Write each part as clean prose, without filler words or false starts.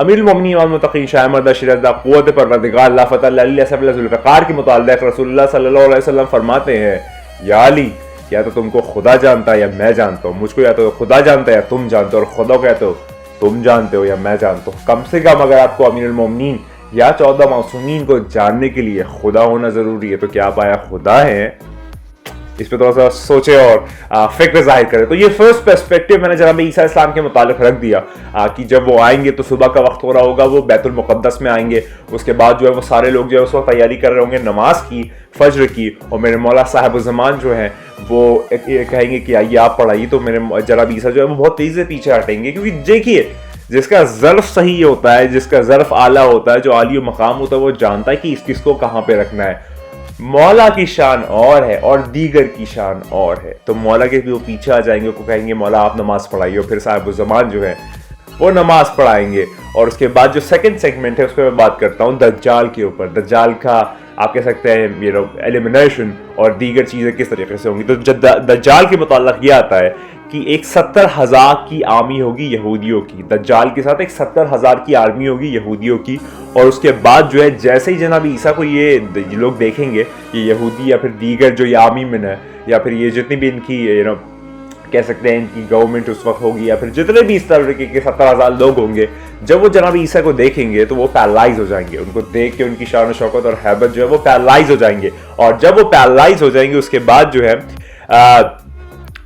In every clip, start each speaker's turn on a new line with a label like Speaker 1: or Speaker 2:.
Speaker 1: امیر المومنین امام المتقین شاہ مردہ شیرازدہ قوت پروردگار اللہ فتح علی اسد ذوالفقار کے متعلق رسول اللہ صلی اللہ علیہ وسلم فرماتے ہیں یا علی یا تو تم کو خدا جانتا ہے یا میں جانتا ہوں، مجھ کو یا تو خدا جانتا ہے یا تم جانتے ہو، اور خدا کو یا تو تم جانتے ہو یا میں جانتا ہوں۔ کم سے کم اگر آپ کو امیر المومنین یا 14 معصومین کو جاننے کے لیے خدا ہونا ضروری ہے تو کیا آپ آیا خدا ہیں؟ اس پہ تھوڑا سا سوچے اور فکر ظاہر کرے۔ تو یہ فرسٹ پرسپیکٹو میں نے جناب عیسیٰ السلام کے متعلق رکھ دیا کہ جب وہ آئیں گے تو صبح کا وقت ہو رہا ہوگا، وہ بیت المقدس میں آئیں گے، اس کے بعد جو ہے وہ سارے لوگ جو ہے اس وقت تیاری کر رہے ہوں گے نماز کی، فجر کی، اور میرے مولا صاحب الزمان جو ہیں وہ کہیں گے کہ آئیے آپ پڑھائیے، تو میرے جناب عیسیٰ جو ہے وہ بہت تیزی سے پیچھے ہٹیں گے، کیونکہ دیکھیے جس کا ظرف صحیح ہوتا ہے، جس کا ظرف اعلیٰ ہوتا ہے، جو عالی و مقام ہوتا ہے، وہ جانتا ہے کہ کس کو کہاں پہ رکھنا ہے۔ مولا کی شان اور ہے اور دیگر کی شان اور ہے، تو مولا کے بھی وہ پیچھے آ جائیں گے، کو کہیں گے مولا آپ نماز پڑھائیے، اور پھر صاحب الزمان جو ہے وہ نماز پڑھائیں گے۔ اور اس کے بعد جو سیکنڈ سیگمنٹ ہے اس پہ میں بات کرتا ہوں دجال کے اوپر۔ دجال کا آپ کہہ سکتے ہیں ایلیمنیشن اور دیگر چیزیں کس طریقے سے ہوں گی۔ تو دجال کے متعلق یہ آتا ہے کہ ایک 70,000 کی آرمی ہوگی یہودیوں کی، دجال کے ساتھ ایک 70,000 کی آرمی ہوگی یہودیوں کی، اور اس کے بعد جو ہے جیسے ہی جناب عیسیٰ کو یہ لوگ دیکھیں گے، یہ یہودی یا پھر دیگر جو یہ آرمی مین ہے، یا پھر یہ جتنی بھی ان کی کہہ سکتے ہیں ان کی گورنمنٹ اس وقت ہوگی، یا پھر جتنے بھی اس طرح کے 70,000 لوگ ہوں گے، جب وہ جناب عیسیٰ کو دیکھیں گے تو وہ پیرالائز ہو جائیں گے، ان کو دیکھ کے ان کی شان و شوکت اور ہیبت جو ہے وہ پیرالائز ہو جائیں گے، اور جب وہ پیرالائز ہو جائیں گے اس کے بعد جو ہے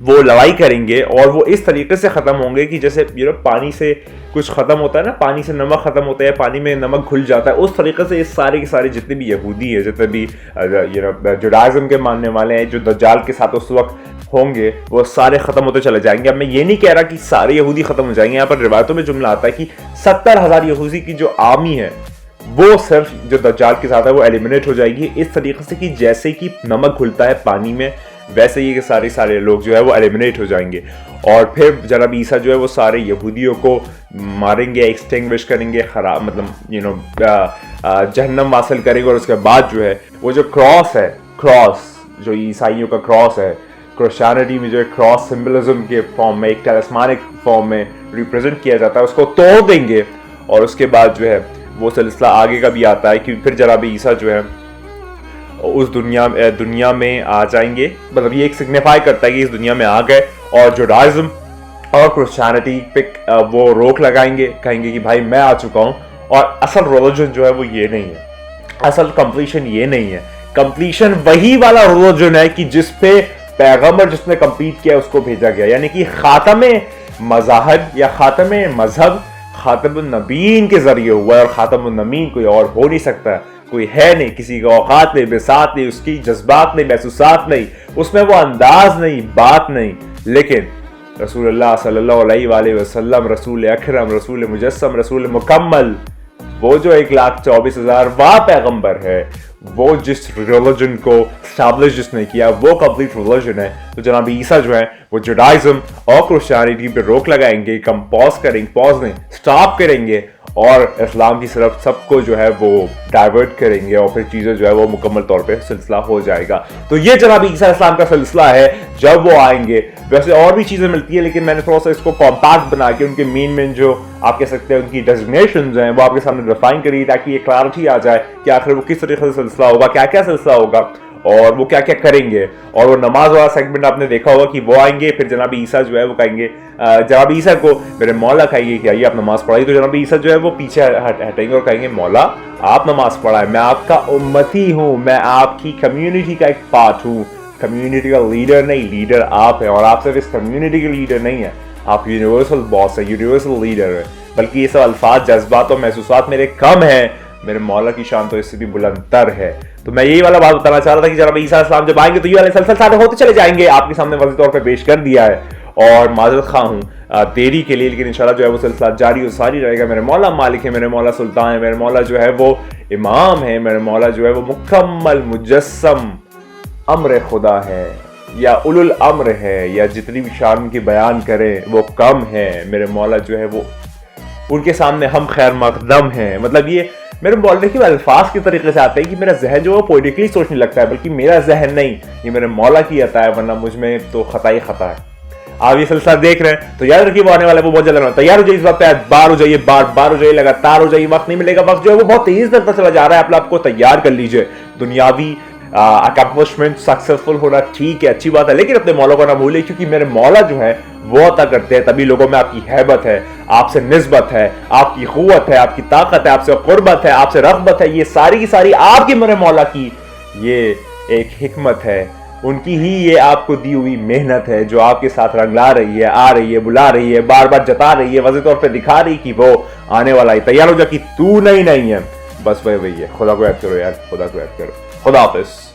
Speaker 1: وہ لڑائی کریں گے، اور وہ اس طریقے سے ختم ہوں گے کہ جیسے پانی سے کچھ ختم ہوتا ہے نا، پانی سے نمک ختم ہوتا ہے، پانی میں نمک گھل جاتا ہے، اس طریقے سے یہ سارے کے سارے جتنے بھی یہودی ہیں، جتنے بھی جوڈائزم کے ماننے والے ہیں جو دجال کے ساتھ اس وقت ہوں گے، وہ سارے ختم ہوتے چلے جائیں گے۔ اب میں یہ نہیں کہہ رہا کہ سارے یہودی ختم ہو جائیں گے، یہاں پر روایتوں میں جملہ آتا ہے کہ 70,000 یہودی کی جو آرمی ہے وہ صرف جو دجال کے ساتھ ہے وہ ایلیمنیٹ ہو جائے گی، اس طریقے سے کہ جیسے کہ نمک گھلتا ہے پانی میں، ویسے ہی کہ سارے لوگ جو ہے وہ ایلیمنیٹ ہو جائیں گے، اور پھر جناب عیسیٰ جو ہے وہ سارے یہودیوں کو ماریں گے، ایکسٹنگوش کریں گے، خراب مطلب جہنم واصل کریں گے، اور اس کے بعد جو ہے وہ جو کراس ہے، کراس جو عیسائیوں کا کراس ہے، کرسچینٹی میں جو ہے کراس سمبلزم کے فارم میں، ایک ٹیلسمانک فارم میں ریپرزینٹ کیا جاتا ہے، اس کو توڑ دیں گے، اور اس کے بعد جو ہے وہ سلسلہ آگے کا بھی آتا ہے کہ پھر جناب عیسیٰ جو ہے اس دنیا میں آ جائیں گے، مطلب یہ ایک سگنیفائی کرتا ہے کہ اس دنیا میں آ گئے، اور جوڈائزم اور کرسچینٹی پہ وہ روک لگائیں گے، کہیں گے کہ بھائی میں آ چکا ہوں، اور اصل ریلیجن جو ہے وہ یہ نہیں ہے، اصل کمپلیشن یہ نہیں ہے، کمپلیشن وہی والا ریلیجن ہے کہ جس پہ پیغمبر جس نے کمپلیٹ کیا اس کو بھیجا گیا، یعنی کہ خاتم مذاہب یا خاتم مذہب خاتم النبیین کے ذریعے ہوا ہے، اور خاتم النبیین کوئی اور ہو نہیں سکتا، کوئی ہے نہیں، کسی کا اوقات نہیں، بساط نہیں، اس کی جذبات نہیں، محسوسات نہیں، اس میں وہ انداز نہیں، بات نہیں، لیکن رسول اللہ صلی اللہ علیہ وآلہ وسلم، رسول اکرم، رسول مجسم، رسول مکمل، وہ جو 1,24,000 واں پیغمبر ہے، وہ جس ریلیجن کو اسٹیبلش جس نے کیا وہ کمپلیٹ ریلیجن ہے۔ تو جناب عیسیٰ جو ہے وہ جوڈائزم اور کرسچینٹی پہ روک لگائیں گے، پوز نہیں سٹاپ کریں گے، اور اسلام کی طرف سب کو جو ہے وہ ڈائیورٹ کریں گے، اور پھر چیزیں جو ہے وہ مکمل طور پہ سلسلہ ہو جائے گا۔ تو یہ جناب عیسیٰ اسلام کا سلسلہ ہے جب وہ آئیں گے۔ ویسے اور بھی چیزیں ملتی ہیں، لیکن میں نے تھوڑا سا اس کو کمپیکٹ بنا کے ان کے مین جو آپ کہہ سکتے ہیں ان کی ڈیزگنیشنز ہیں وہ آپ کے سامنے ڈیفائن کری، تاکہ یہ کلیئرٹی آ جائے کہ آخر وہ کس طریقے سے سلسلہ ہوگا، کیا کیا سلسلہ ہوگا، اور وہ کیا کیا کریں گے۔ اور وہ نماز والا سیگمنٹ آپ نے دیکھا ہوگا کہ وہ آئیں گے، پھر جناب عیسیٰ جو ہے وہ کہیں گے، جناب عیسیٰ کو میرے مولا کہیں گے کہ آئیے آپ نماز پڑھائیے، تو جناب عیسیٰ جو ہے وہ پیچھے ہٹیں گے اور کہیں گے مولا آپ نماز پڑھائیں، میں آپ کا امتی ہوں، میں آپ کی کمیونٹی کا ایک پارٹ ہوں، کمیونٹی کا لیڈر نہیں، لیڈر آپ ہیں، اور آپ صرف اس کمیونٹی کے لیڈر نہیں ہیں، آپ یونیورسل باس ہیں، یونیورسل لیڈر ہیں، بلکہ یہ سب الفاظ، جذبات اور محسوسات میرے کم ہیں، میرے مولا کی شان تو اس سے بھی بلند تر ہے۔ تو میں یہی والا بات بتانا چاہ رہا تھا کہ جناب عیسیٰ السلام جب آئیں گے تو یہ والے سلسلے سارے ہوتے چلے جائیں گے، آپ کے سامنے واضح طور پہ پیش کر دیا ہے، اور معذرت خواہ ہوں دیری کے لیے، لیکن انشاءاللہ جو ہے وہ سلسلہ جاری و ساری رہے گا۔ میرے مولا مالک ہے، میرے مولا سلطان ہے، میرے مولا جو ہے وہ امام ہے، میرے مولا جو ہے وہ مکمل مجسم امر خدا ہے، یا اولو الامر ہے، یا جتنی بھی شان کی بیان کریں وہ کم ہے۔ میرے مولا جو ہے وہ ان کے سامنے ہم خیر مقدم ہیں۔ مطلب یہ میرے بولنے کے الفاظ کے طریقے سے آتے ہیں کہ میرا ذہن جو ہے پوئٹیکلی سوچنے لگتا ہے، بلکہ میرا ذہن نہیں، یہ میرے مولا کی عطا ہے، ورنہ مجھ میں تو خطا ہی خطا ہے۔ آپ یہ سلسلہ دیکھ رہے ہیں تو یاد رکھیے وہ آنے والا ہے، وہ بہت جلد تیار ہو جائیے اس بات پہ، بار ہو جائیے، بار ہو جائیے، لگاتار ہو جائیے، وقت نہیں ملے گا، وقت جو ہے وہ بہت تیز کرتا چلا جا رہا ہے، آپ کو تیار کر لیجئے، دنیاوی اکمپلشمنٹ سکسیسفل ہونا ٹھیک ہے، اچھی بات ہے، لیکن اپنے مولا کو نہ بھولے، کیونکہ میرے مولا جو ہے وہ عطا کرتے ہیں، تبھی لوگوں میں آپ کی ہیبت ہے، آپ سے نسبت ہے، آپ کی قوت ہے، آپ کی طاقت ہے، آپ سے قربت ہے، آپ سے رغبت ہے، یہ ساری کی ساری آپ کی میرے مولا کی یہ ایک حکمت ہے، ان کی ہی یہ آپ کو دی ہوئی محنت ہے جو آپ کے ساتھ رنگ لا رہی ہے، آ رہی ہے، بلا رہی ہے، بار بار جتا رہی ہے، واضح طور پہ دکھا رہی کہ وہ آنے والا ہے، تیار ہو جا کہ تو نہیں ہے، بس وہی ہے، خدا کو یاد کرو یار، خدا کو یاد کرو، خدا حافظ.